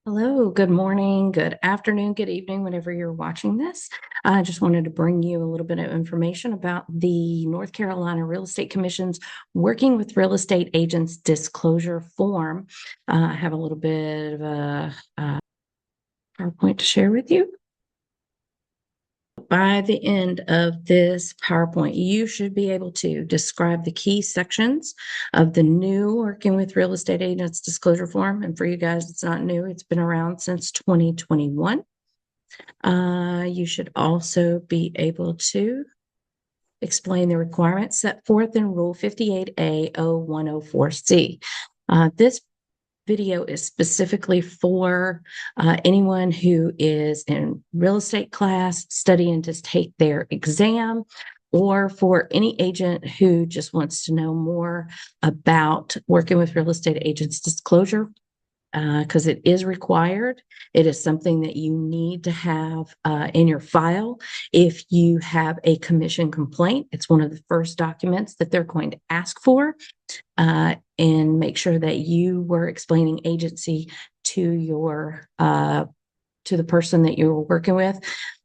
Hello, good morning, good afternoon, good evening, whenever you're watching this. I just wanted to bring you a little bit of information about the North Carolina Real Estate Commission's Working with Real Estate Agents Disclosure Form. I have a little bit of a PowerPoint to share with you. By the end of this PowerPoint, you should be able to describe the key sections of the new Working with Real Estate Agents Disclosure Form. And for you guys, it's not new. It's been around since 2021. You should also be able to explain the requirements set forth in Rule 58A 0104C. This video is specifically for anyone who is in real estate class, studying to take their exam, or for any agent who just wants to know more about working with real estate agents disclosure, because it is required. It is something that you need to have in your file. If you have a commission complaint, it's one of the first documents that they're going to ask for, and make sure that you were explaining agency to your to the person that you're working with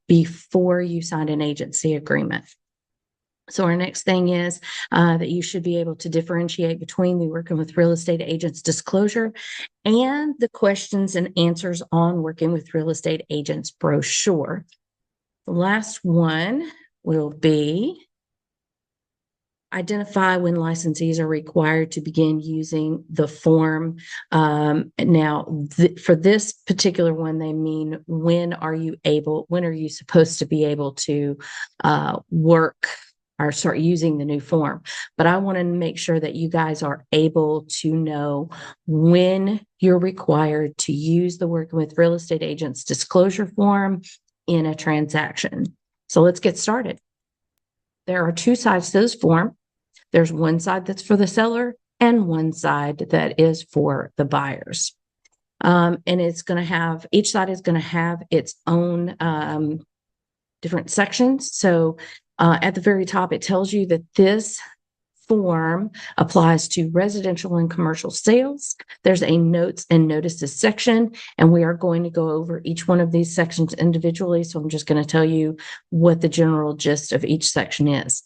before you signed an agency agreement. So our next thing is that you should be able to differentiate between the Working with Real Estate Agents disclosure and the questions and answers on Working with Real Estate Agents brochure. The last one will be identify when licensees are required to begin using the form. For this particular one, they mean when are you supposed to be able to work or start using the new form. But I want to make sure that you guys are able to know when you're required to use the Working with Real Estate Agents disclosure form in a transaction. So let's get started. There are two sides to this form. There's one side that's for the seller and one side that is for the buyers. And it's going to have, each side is going to have its own different sections. So at the very top, it tells you that this form applies to residential and commercial sales. There's a notes and notices section, and we are going to go over each one of these sections individually. So I'm just going to tell you what the general gist of each section is.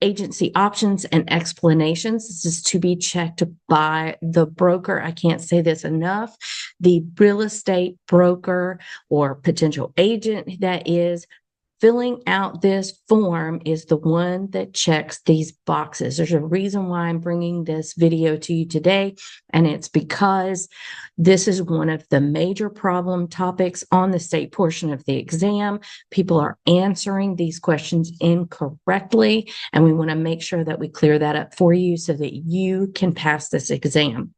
Agency options and explanations. This is to be checked by the broker. I can't say this enough. The real estate broker or potential agent that is filling out this form is the one that checks these boxes. There's a reason why I'm bringing this video to you today, and it's because this is one of the major problem topics on the state portion of the exam. People are answering these questions incorrectly, and we want to make sure that we clear that up for you so that you can pass this exam.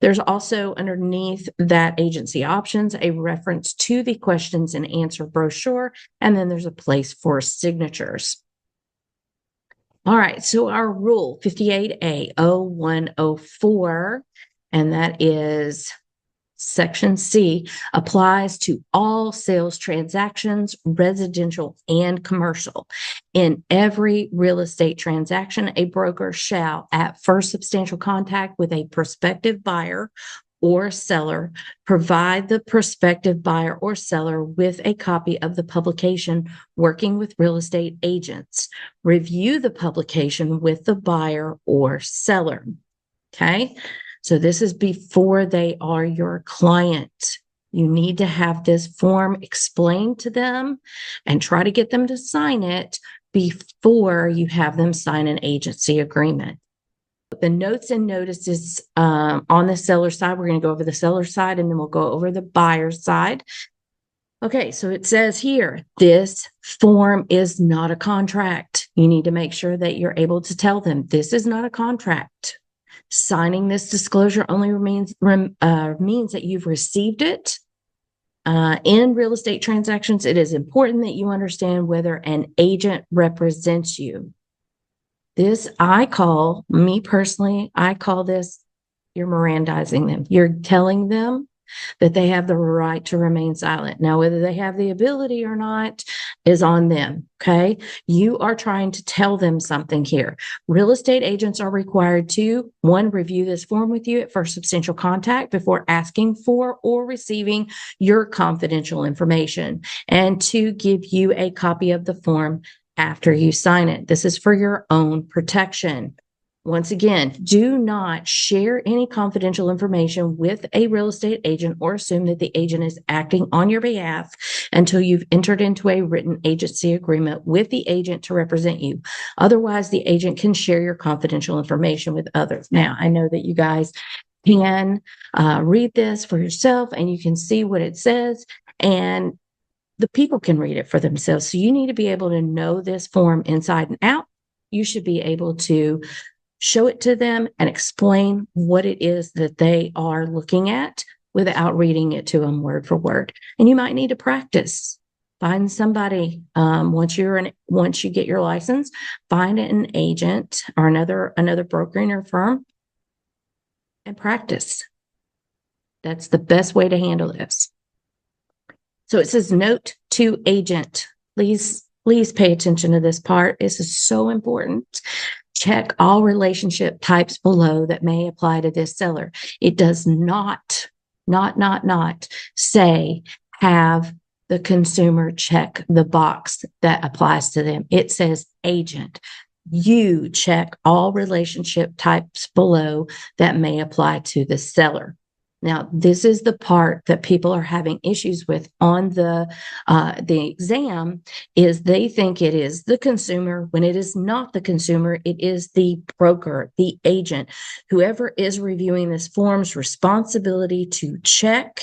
There's also underneath that agency options, a reference to the questions and answer brochure, and then there's a place for signatures. All right, so our rule 58A 0104, and that is Section C, applies to all sales transactions, residential and commercial. In every real estate transaction, a broker shall, at first substantial contact with a prospective buyer or seller, provide the prospective buyer or seller with a copy of the publication Working with Real Estate Agents. Review the publication with the buyer or seller. Okay. So this is before they are your client. You need to have this form explained to them and try to get them to sign it before you have them sign an agency agreement. The notes and notices on the seller side, we're going to go over the seller side and then we'll go over the buyer side. Okay, so it says here, this form is not a contract. You need to make sure that you're able to tell them this is not a contract. Signing this disclosure only means that you've received it. In real estate transactions, it is important that you understand whether an agent represents you. This, me personally, I call this, you're Mirandizing them. You're telling them that they have the right to remain silent. Now, whether they have the ability or not is on them. Okay. You are trying to tell them something here. Real estate agents are required to, one, review this form with you at first substantial contact before asking for or receiving your confidential information, and to give you a copy of the form after you sign it. This is for your own protection. Once again, do not share any confidential information with a real estate agent or assume that the agent is acting on your behalf until you've entered into a written agency agreement with the agent to represent you. Otherwise, the agent can share your confidential information with others. Now, I know that you guys can read this for yourself and you can see what it says, and the people can read it for themselves. So you need to be able to know this form inside and out. You should be able to show it to them and explain what it is that they are looking at without reading it to them word for word. And you might need to practice. Find somebody, once you get your license, find an agent or another broker in your firm and practice. That's the best way to handle this. So it says, note to agent. Please pay attention to this part. This is so important. Check all relationship types below that may apply to this seller. It does not say have the consumer check the box that applies to them. It says agent. You check all relationship types below that may apply to the seller. Now, this is the part that people are having issues with on the exam, is they think it is the consumer when it is not the consumer. It is the broker, the agent, whoever is reviewing this form's responsibility to check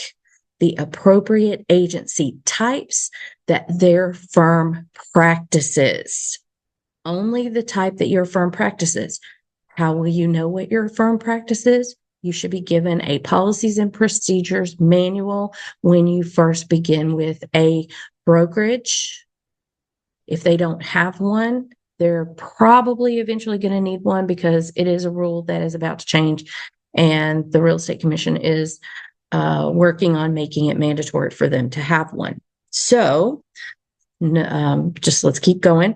the appropriate agency types that their firm practices. Only the type that your firm practices. How will you know what your firm practices? You should be given a policies and procedures manual when you first begin with a brokerage. If they don't have one, they're probably eventually going to need one, because it is a rule that is about to change. And the Real Estate Commission is working on making it mandatory for them to have one. So just let's keep going.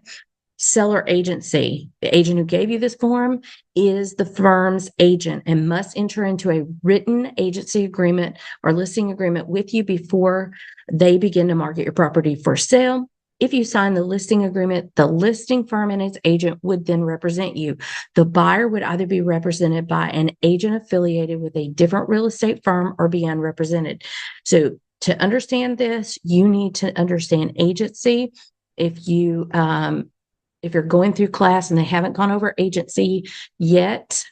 Seller agency. The agent who gave you this form is the firm's agent and must enter into a written agency agreement or listing agreement with you before they begin to market your property for sale. If you sign the listing agreement, the listing firm and its agent would then represent you. The buyer would either be represented by an agent affiliated with a different real estate firm or be unrepresented. So to understand this, you need to understand agency. If you're going through class and they haven't gone over agency yet,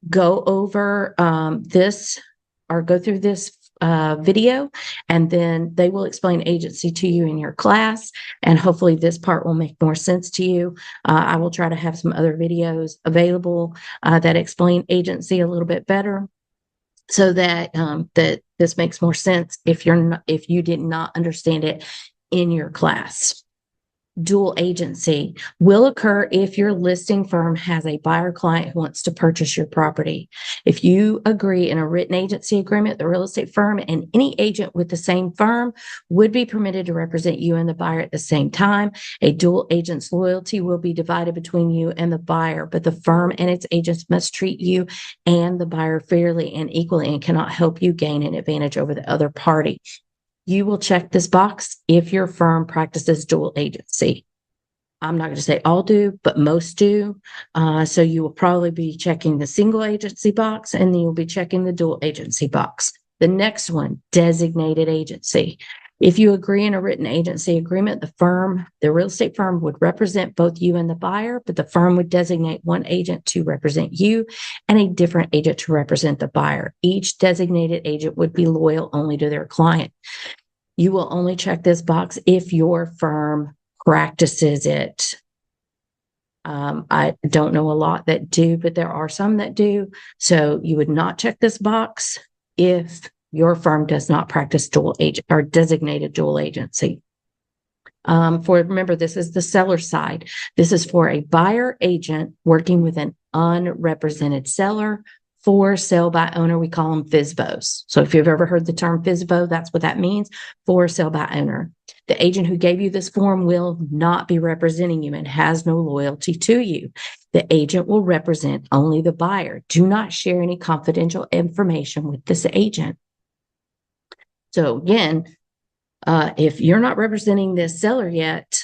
go over this or go through this video, and then they will explain agency to you in your class. And hopefully this part will make more sense to you. I will try to have some other videos available that explain agency a little bit better, so that that this makes more sense if you did not understand it in your class. Dual agency will occur if your listing firm has a buyer client who wants to purchase your property. If you agree in a written agency agreement, the real estate firm and any agent with the same firm would be permitted to represent you and the buyer at the same time. A dual agent's loyalty will be divided between you and the buyer, but the firm and its agents must treat you and the buyer fairly and equally and cannot help you gain an advantage over the other party. You will check this box if your firm practices dual agency. I'm not going to say all do, but most do. So you will probably be checking the single agency box, and then you'll be checking the dual agency box. The next one, designated agency. If you agree in a written agency agreement, the real estate firm would represent both you and the buyer, but the firm would designate one agent to represent you and a different agent to represent the buyer. Each designated agent would be loyal only to their client. You will only check this box if your firm practices it. I don't know a lot that do, but there are some that do. So you would not check this box if your firm does not practice dual agent or designated dual agency. Remember, this is the seller side. This is for a buyer agent working with an unrepresented seller for sale by owner, we call them FSBOs. So if you've ever heard the term FSBO, that's what that means, for sale by owner. The agent who gave you this form will not be representing you and has no loyalty to you. The agent will represent only the buyer. Do not share any confidential information with this agent. So again, if you're not representing this seller yet,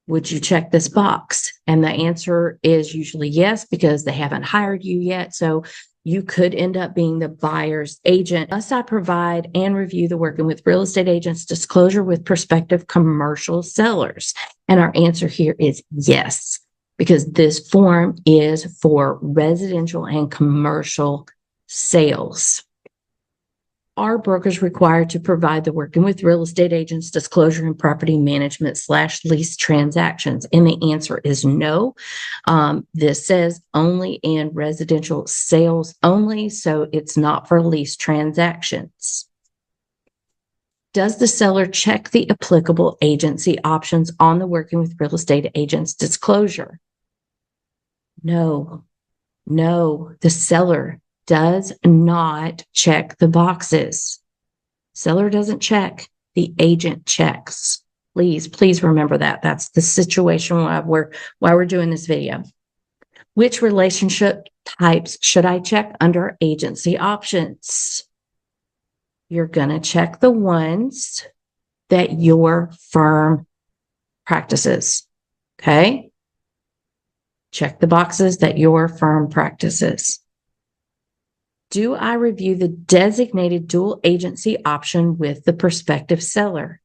would you check this box? And the answer is usually yes, because they haven't hired you yet. So you could end up being the buyer's agent. Must I provide and review the working with real estate agents disclosure with prospective commercial sellers? And our answer here is yes, because this form is for residential and commercial sales. Are brokers required to provide the working with real estate agents disclosure in property management / lease transactions? And the answer is no. This says only in residential sales only, so it's not for lease transactions. Does the seller check the applicable agency options on the working with real estate agents disclosure? No, the seller does not check the boxes. Seller doesn't check, the agent checks. Please remember that. That's the situation why we're doing this video. Which relationship types should I check under agency options? You're going to check the ones that your firm practices. Okay? Check the boxes that your firm practices. Do I review the designated dual agency option with the prospective seller?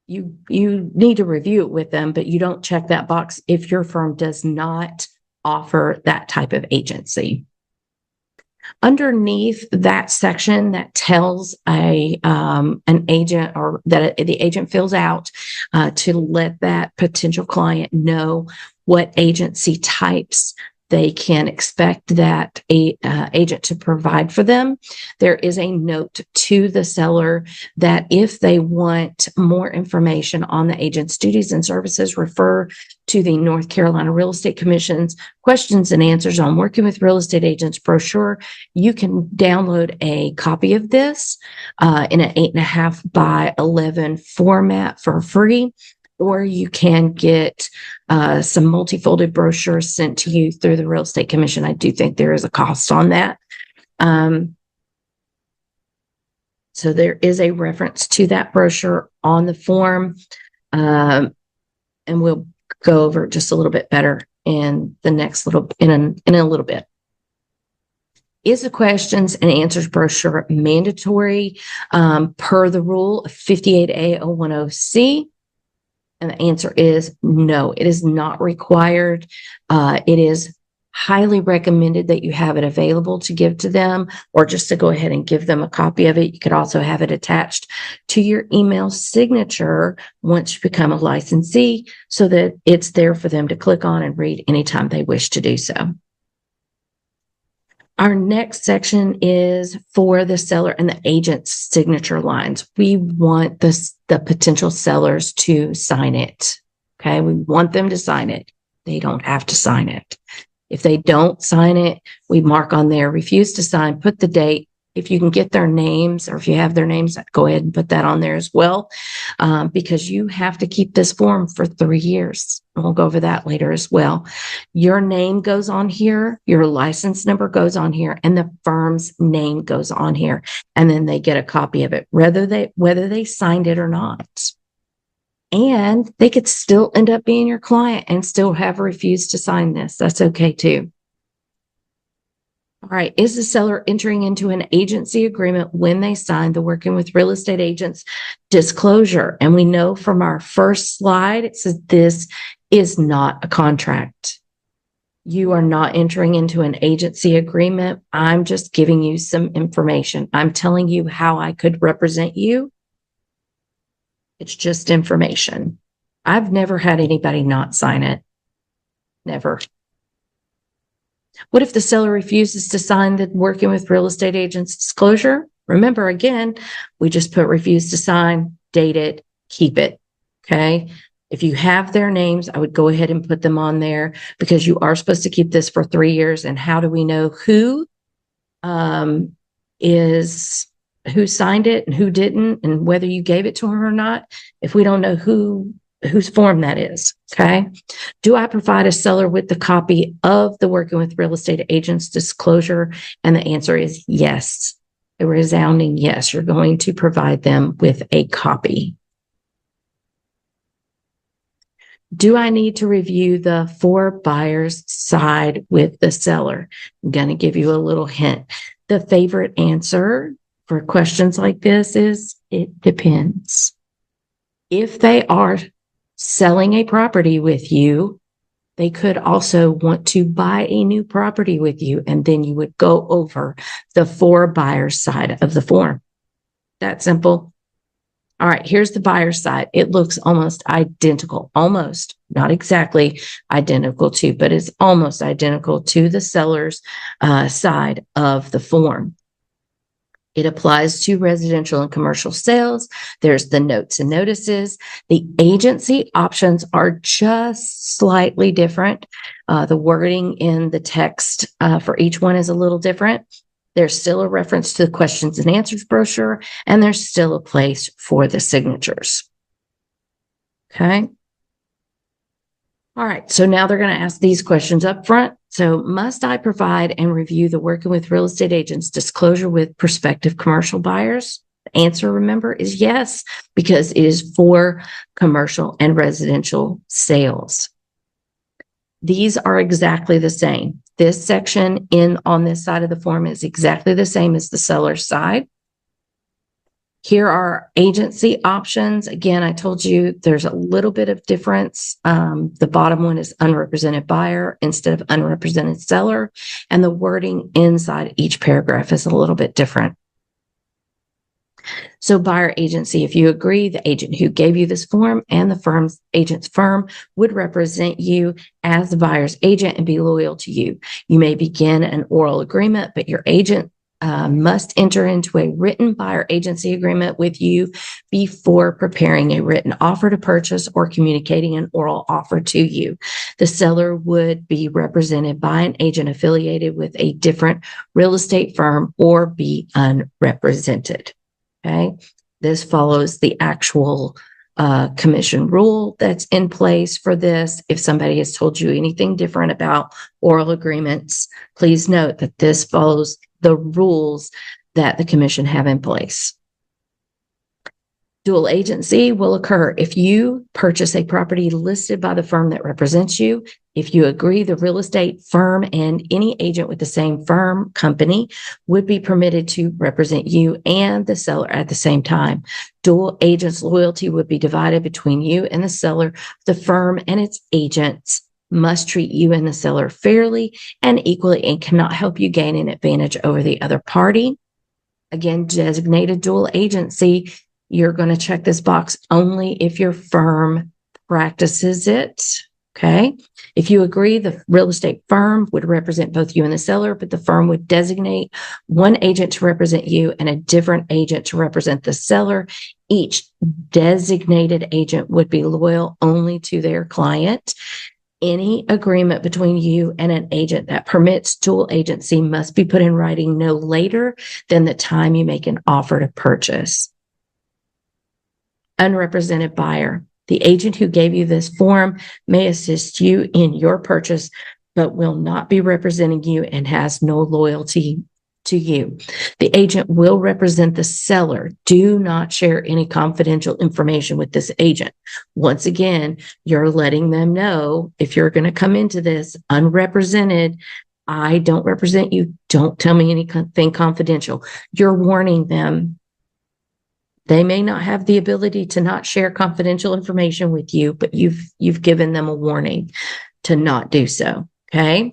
You need to review it with them, but you don't check that box if your firm does not offer that type of agency. Underneath that section that tells an agent, or that the agent fills out to let that potential client know what agency types they can expect that agent to provide for them, there is a note to the seller that if they want more information on the agent's duties and services, refer to the North Carolina Real Estate Commission's questions and answers on working with real estate agents brochure. You can download a copy of this in an 8.5 by 11 format for free, or you can get some multi-folded brochures sent to you through the Real Estate Commission. I do think there is a cost on that. So there is a reference to that brochure on the form. And we'll go over it just a little bit better in the next in a little bit. Is the questions and answers brochure mandatory per the rule of 58A010C? And the answer is no, it is not required. It is highly recommended that you have it available to give to them, or just to go ahead and give them a copy of it. You could also have it attached to your email signature once you become a licensee, so that it's there for them to click on and read anytime they wish to do so. Our next section is for the seller and the agent's signature lines. We want the potential sellers to sign it. Okay, we want them to sign it. They don't have to sign it. If they don't sign it, we mark on there, refuse to sign, put the date. If you can get their names, or if you have their names, go ahead and put that on there as well, because you have to keep this form for 3 years. We'll go over that later as well. Your name goes on here, your license number goes on here, and the firm's name goes on here. And then they get a copy of it, whether they signed it or not. And they could still end up being your client and still have refused to sign this. That's okay too. All right. Is the seller entering into an agency agreement when they sign the working with real estate agents disclosure? And we know from our first slide, it says this is not a contract. You are not entering into an agency agreement. I'm just giving you some information. I'm telling you how I could represent you. It's just information. I've never had anybody not sign it. Never. What if the seller refuses to sign the working with real estate agents disclosure? Remember, again, we just put refuse to sign, date it, keep it. Okay. If you have their names, I would go ahead and put them on there because you are supposed to keep this for 3 years. And how do we know um, who signed it and who didn't, and whether you gave it to them or not, if we don't know whose form that is? Okay. Do I provide a seller with the copy of the Working with Real Estate Agents disclosure? And the answer is yes. A resounding yes. You're going to provide them with a copy. Do I need to review the for buyer's side with the seller? I'm going to give you a little hint. The favorite answer for questions like this is it depends. If they are selling a property with you, they could also want to buy a new property with you, and then you would go over the for buyer's side of the form. That simple. All right, here's the buyer's side. It looks almost identical, almost, not exactly identical to, but it's almost identical to the seller's side of the form. It applies to residential and commercial sales. There's the notes and notices. The agency options are just slightly different. The wording in the text for each one is a little different. There's still a reference to the questions and answers brochure, and there's still a place for the signatures. Okay. All right. So now they're going to ask these questions up front. So must I provide and review the Working with Real Estate Agents disclosure with prospective commercial buyers? The answer, remember, is yes, because it is for commercial and residential sales. These are exactly the same. This section on this side of the form is exactly the same as the seller's side. Here are agency options. Again, I told you there's a little bit of difference. The bottom one is unrepresented buyer instead of unrepresented seller, and the wording inside each paragraph is a little bit different. So buyer agency, if you agree, the agent who gave you this form and the agent's firm would represent you as the buyer's agent and be loyal to you. You may begin an oral agreement, but your agent must enter into a written buyer agency agreement with you before preparing a written offer to purchase or communicating an oral offer to you. The seller would be represented by an agent affiliated with a different real estate firm or be unrepresented. Okay. This follows the actual commission rule that's in place for this. If somebody has told you anything different about oral agreements, please note that this follows the rules that the commission have in place. Dual agency will occur if you purchase a property listed by the firm that represents you. If you agree, the real estate firm and any agent with the same firm company would be permitted to represent you and the seller at the same time. Dual agents' loyalty would be divided between you and the seller. The firm and its agents must treat you and the seller fairly and equally and cannot help you gain an advantage over the other party. Again, designated dual agency, you're going to check this box only if your firm practices it. Okay. If you agree, the real estate firm would represent both you and the seller, but the firm would designate one agent to represent you and a different agent to represent the seller. Each designated agent would be loyal only to their client. Any agreement between you and an agent that permits dual agency must be put in writing no later than the time you make an offer to purchase. Unrepresented buyer. The agent who gave you this form may assist you in your purchase, but will not be representing you and has no loyalty to you. The agent will represent the seller. Do not share any confidential information with this agent. Once again, you're letting them know if you're going to come into this unrepresented, I don't represent you. Don't tell me anything confidential. You're warning them. They may not have the ability to not share confidential information with you, but you've given them a warning to not do so. Okay.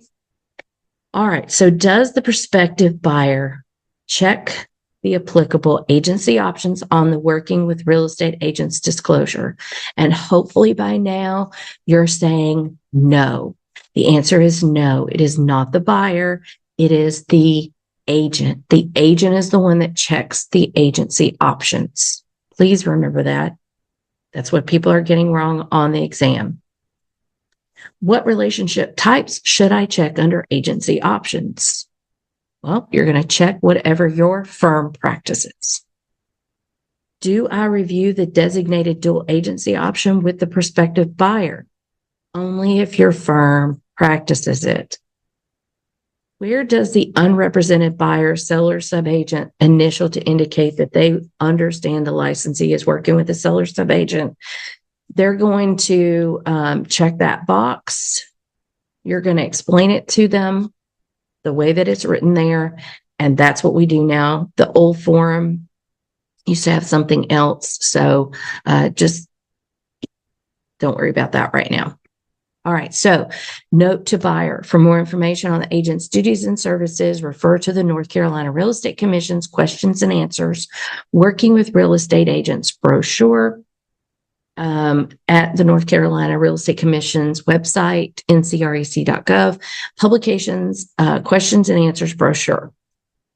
All right. So does the prospective buyer check the applicable agency options on the Working with Real Estate Agents disclosure? And hopefully by now you're saying no. The answer is no. It is not the buyer. It is the agent. The agent is the one that checks the agency options. Please remember that. That's what people are getting wrong on the exam. What relationship types should I check under agency options? Well, you're going to check whatever your firm practices. Do I review the designated dual agency option with the prospective buyer? Only if your firm practices it. Where does the unrepresented buyer, seller, subagent initial to indicate that they understand the licensee is working with the seller, subagent? They're going to check that box. You're going to explain it to them the way that it's written there. And that's what we do now. The old form used to have something else. So just don't worry about that right now. All right. So note to buyer, for more information on the agent's duties and services, refer to the North Carolina Real Estate Commission's questions and answers, working with real estate agents brochure at the North Carolina Real Estate Commission's website, ncrec.gov, publications, questions and answers brochure,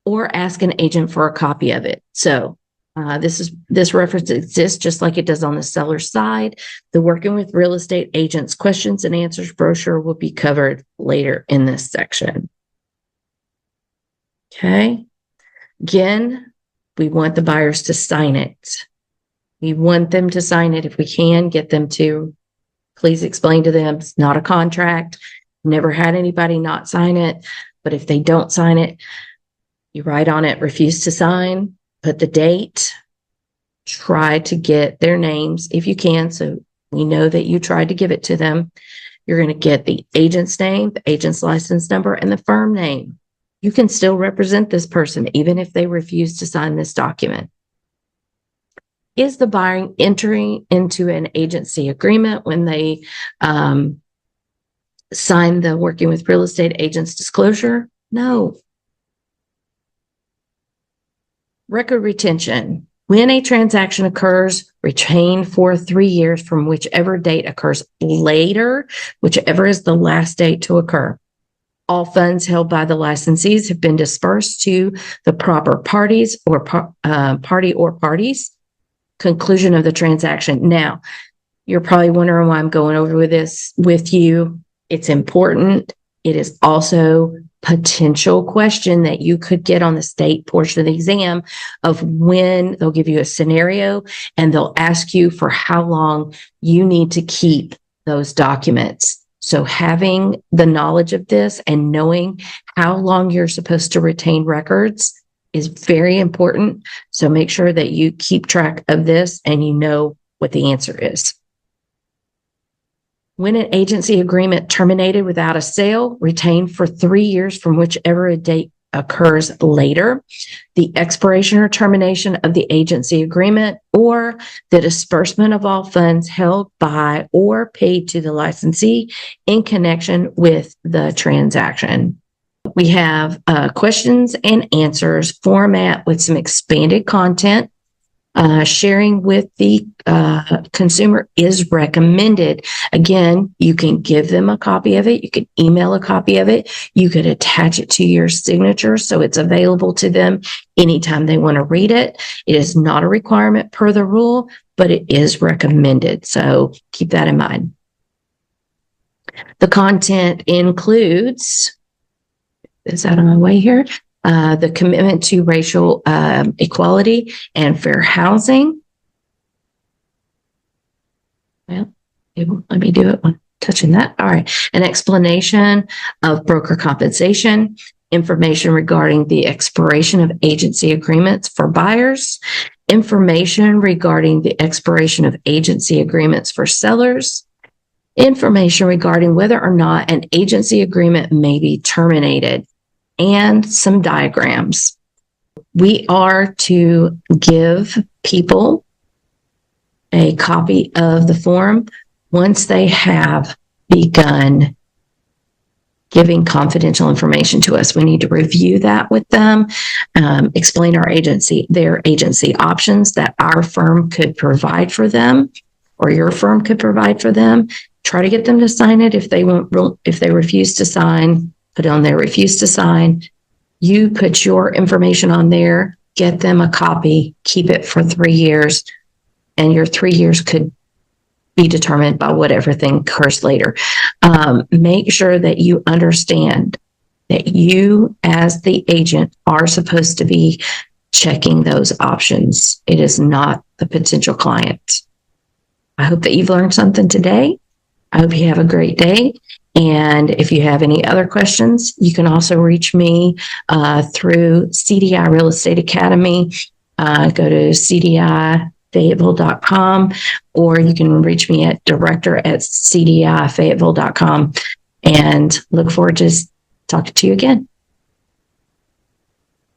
or ask an agent for a copy of it. So this reference exists just like it does on the seller side. The Working with Real Estate Agents questions and answers brochure will be covered later in this section. Okay. Again, we want the buyers to sign it. We want them to sign it. If we can, get them to please explain to them it's not a contract. Never had anybody not sign it. But if they don't sign it, you write on it, refuse to sign. Put the date, try to get their names if you can. So we know that you tried to give it to them. You're going to get the agent's name, the agent's license number, and the firm name. You can still represent this person even if they refuse to sign this document. Is the buyer entering into an agency agreement when they sign the Working with Real Estate Agents disclosure? No. Record retention. When a transaction occurs, retain for 3 years from whichever date occurs later, whichever is the last date to occur. All funds held by the licensees have been dispersed to the proper parties or party or parties. Conclusion of the transaction. Now, you're probably wondering why I'm going over this with you. It's important. It is also potential question that you could get on the state portion of the exam of when they'll give you a scenario and they'll ask you for how long you need to keep those documents. So having the knowledge of this and knowing how long you're supposed to retain records is very important. So make sure that you keep track of this and you know what the answer is. When an agency agreement terminated without a sale, retained for 3 years from whichever a date occurs later, the expiration or termination of the agency agreement, or the disbursement of all funds held by or paid to the licensee in connection with the transaction. We have questions and answers format with some expanded content. Sharing with the consumer is recommended. Again, you can give them a copy of it. You can email a copy of it. You could attach it to your signature so it's available to them anytime they want to read it. It is not a requirement per the rule, but it is recommended. So keep that in mind. The content includes, is that on my way here? The commitment to racial equality and fair housing. Well, let me do it when touching that. All right. An explanation of broker compensation, information regarding the expiration of agency agreements for buyers, information regarding the expiration of agency agreements for sellers, information regarding whether or not an agency agreement may be terminated, and some diagrams. We are to give people a copy of the form once they have begun giving confidential information to us. We need to review that with them, explain their agency options that our firm could provide for them or your firm could provide for them. Try to get them to sign it. If they refuse to sign, put on there, refuse to sign. You put your information on there, get them a copy, keep it for 3 years, and your 3 years could be determined by whatever thing occurs later. Make sure that you understand that you, as the agent, are supposed to be checking those options. It is not the potential client. I hope that you've learned something today. I hope you have a great day. And if you have any other questions, you can also reach me through CDI Real Estate Academy. Go to cdifayetteville.com, or you can reach me at director@cdifayetteville.com, and look forward to talking to you again.